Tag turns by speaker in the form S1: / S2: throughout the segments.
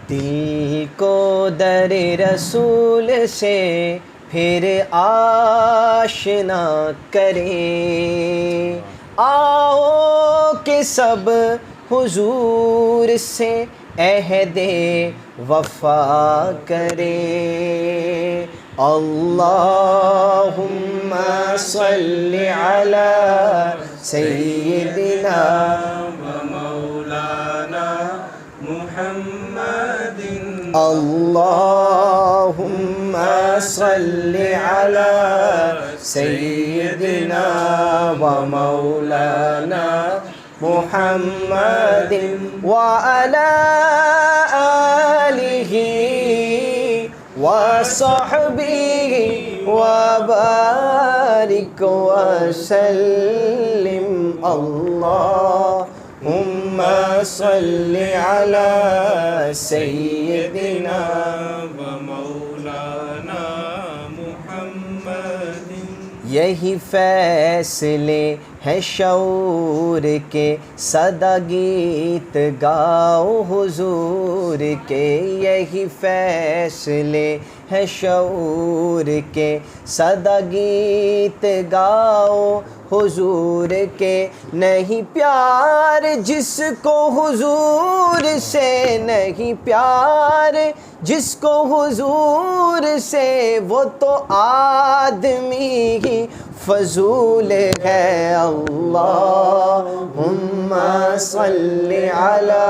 S1: दिल को दर रसूल से फिर आशना करें। आओ कि सब हुजूर से अहदे वफा करें। अल्लाहुम्मा सल्लि अला सय्यिदिना
S2: व मौलाना मुहम्मदिन।
S1: अल्लाहुम्मा सल्लि अला सय्यिदिना व मौलाना मुहम्मदिन व अला आलिहि व सहबिहि व बारिक व सल्लिम। अल्लाहुम्मा सल्लि अला सय्यिदिना
S2: व मौलाना मुहम्मदिन।
S1: यही फैसले हैं शऊर के, सदा गीत गाओ हुजूर के। यही फैसले हैं शऊर के, सदा गीत गाओ हुजूर के। नहीं प्यार जिसको हुजूर से, नहीं प्यार जिसको हुजूर से, वो तो आदमी ही फजूल है। अल्लाहुम्मा सल्लि अला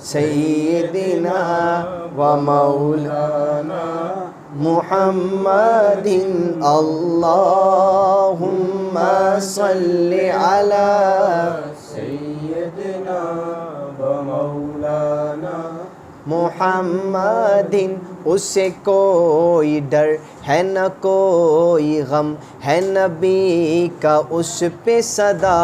S1: सय्यिदिना व मौलाना मुहम्मदिन। अल्लाहुम्मा सल्लि अला
S2: सय्यिदिना व मौलाना
S1: मुहम्मदिन। उससे कोई डर है न कोई गम, है नबी का उस पे सदा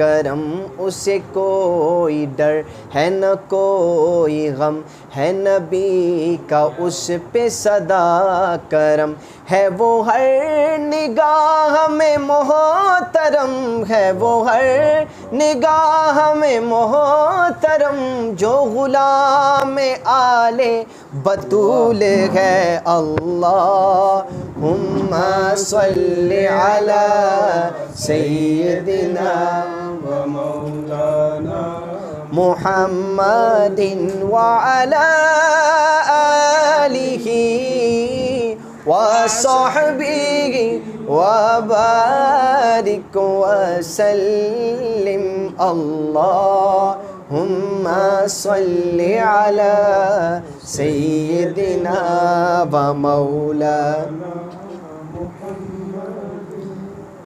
S1: करम। उसे कोई डर है न कोई गम, है नबी का उस पे सदा करम। है वो हर निगाह में मोहतरम, है वो हर निगाह में मोहतरम, जो गुलाम आले बतूल है। अल्लाहुम्मा सल्लि अला सय्यिदिना
S2: व मौलाना
S1: मुहम्मदिन व अला आलिहि व सहबिहि व बारिक व सल्लिम। अल्लाहुम्मा सल्लि अला सय्यिदिना व मौलाना